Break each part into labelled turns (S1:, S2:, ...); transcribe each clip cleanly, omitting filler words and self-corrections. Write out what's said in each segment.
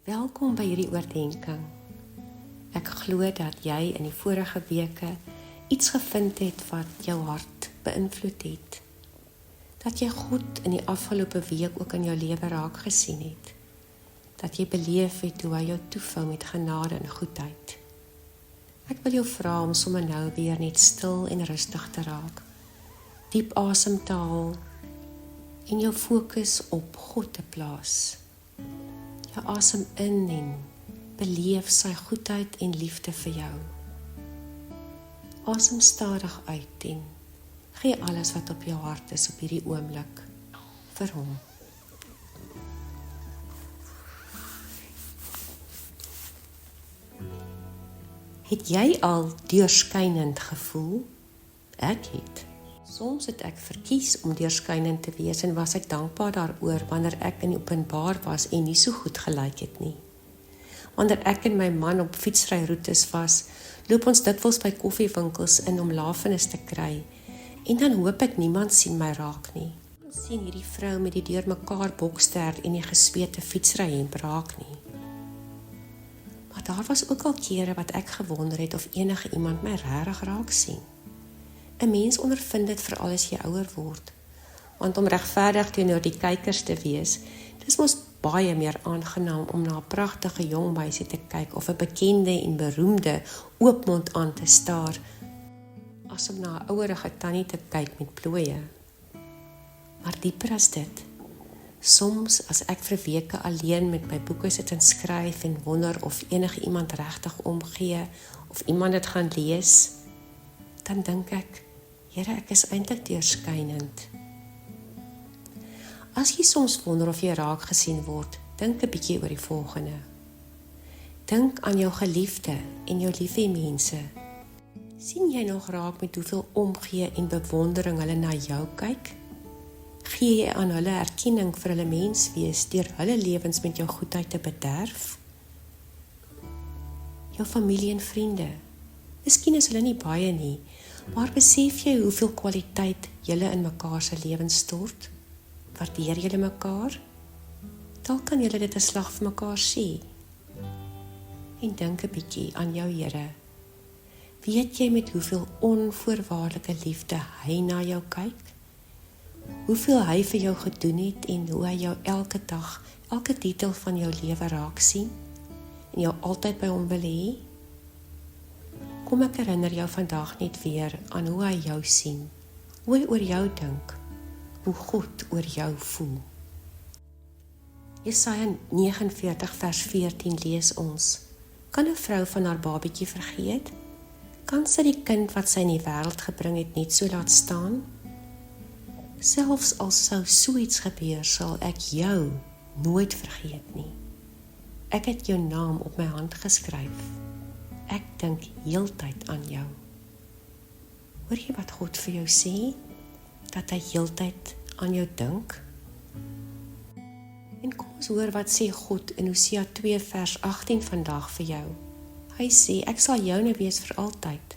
S1: Welkom by hierdie oordenking. Ek glo dat jy in die vorige weke iets gevind het wat jou hart beïnvloed het. Dat jy God in die afgelope week ook in jou lewe raak gesien het. Dat jy beleef het hoe hy jou toevou met genade en goedheid. Ek wil jou vra om sommer nou weer net stil en rustig te raak. Diep asem te haal en jou fokus op God te plaas. Jou asem in en beleef sy goedheid en liefde vir jou. Asem stadig uit en gee alles wat op jou hart is op hierdie oomblik vir hom. Het jy al deurskynend gevoel? Ek het. Soms het ek verkies om deurskynend te wees en was ek dankbaar daaroor wanneer ek in openbaar was en nie so goed gelyk het nie. Wanneer ek en my man op fietsryroetes was, loop ons dikwels by koffiewinkels in om lafenis te kry en dan hoop ek niemand sien my raak nie. Ons sien hierdie vrou met die deurmekaar bokster en die gesweete fietsryhemp raak nie. Maar daar was ook al kere wat ek gewonder het of enige iemand my regtig raak sien. 'n Mens ondervind dit veral as jy ouer word, want om regverdig teenoor die kykers te wees, dis mos baie meer aangenaam om na 'n pragtige jong meisie te kyk of 'n bekende en beroemde oopmond aan te staar, as om na 'n ouerige tannie te kyk met plooie. Maar dieper as dit, soms as ek vir weke alleen met my boeke sit en skryf en wonder of enige iemand regtig omgee of iemand dit gaan lees, dan dink ek, Here, ek is eintlik deurskynend. As jy soms wonder of jy raak gesien word, dink 'n bietjie oor die volgende. Dink aan jou geliefde en jou liefde mense. Sien jy nog raak met hoeveel omgee en bewondering hulle na jou kyk? Gee jy aan hulle erkenning vir hulle menswees deur hulle lewens met jou goedheid te bederf? Jou familie en vriende. Miskien is hulle nie baie nie, maar besef jy hoeveel kwaliteit julle in mekaar se lewens stort? Waardeer julle mekaar? Dalk kan julle dit 'n slag vir mekaar sê. En dink 'n bietjie aan jou Here. Weet jy met hoeveel onvoorwaardelike liefde hy na jou kyk? Hoeveel hy vir jou gedoen het en hoe hy jou elke dag, elke detail van jou lewe raak sien en jou altyd by hom wil hê? Kom ek herinner jou vandag net weer aan hoe hy jou sien, hoe hy oor jou dink, hoe God oor jou voel. Jesaja 49 vers 14 lees ons, kan 'n vrou van haar babietjie vergeet? Kan sy die kind wat sy in die wêreld gebring het net so laat staan? Selfs al sou so iets gebeur, sal ek jou nooit vergeet nie. Ek het jou naam op my hand geskryf. Ek dink heeltyd aan jou. Hoor jy wat God vir jou sê? Dat hy heeltyd aan jou dink? En kom ons hoor wat sê God in Hosea 2 vers 18 vandag vir jou. Hy sê, ek sal joune wees vir altyd.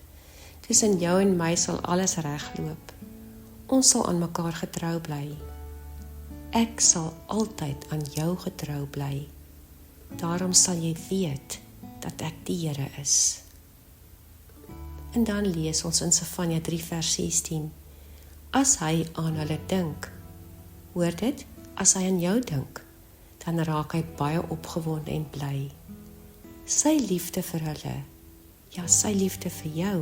S1: Tussen jou en my sal alles regloop. Ons sal aan mekaar getrou bly. Ek sal altyd aan jou getrou bly. Daarom sal jy weet dat ek die Here is. En dan lees ons in Sefanja 3 vers 16. As hy aan hulle dink, hoor dit, as hy aan jou dink, dan raak hy baie opgewonde en bly. Sy liefde vir hulle, ja sy liefde vir jou,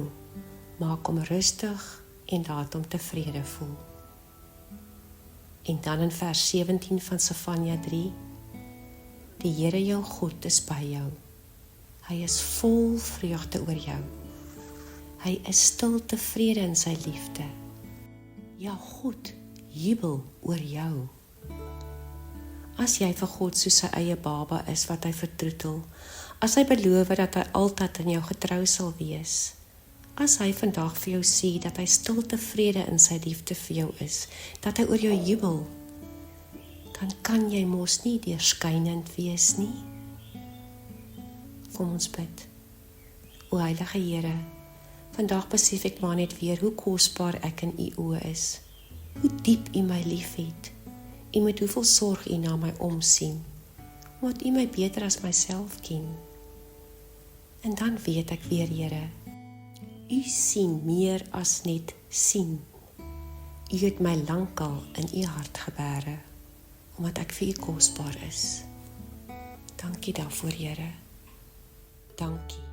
S1: maak hom rustig en laat hom tevrede voel. En dan in vers 17 van Sefanja 3, die Here jou God is by jou. Hy is vol vreugde oor jou. Hy is stil tevrede in sy liefde. Ja, God jubel oor jou. As jy vir God soos sy eie baba is wat hy vertroetel, as hy beloof dat hy altyd in jou getrou sal wees, as hy vandag vir jou sê dat hy stil tevrede in sy liefde vir jou is, dat hy oor jou jubel, dan kan jy mos nie deurskynend wees nie. Kom ons bid. O Heilige Here, vandag besef ek maar net weer hoe kosbaar ek in U oë is, hoe diep U my lief het, en met hoeveel sorg U na my omsien, omdat U my beter as myself ken. En dan weet ek weer, Here, U sien meer as net sien. U het my lankal in U hart gebere, omdat ek vir U kosbaar is. Dankie daarvoor, Here. Dankie.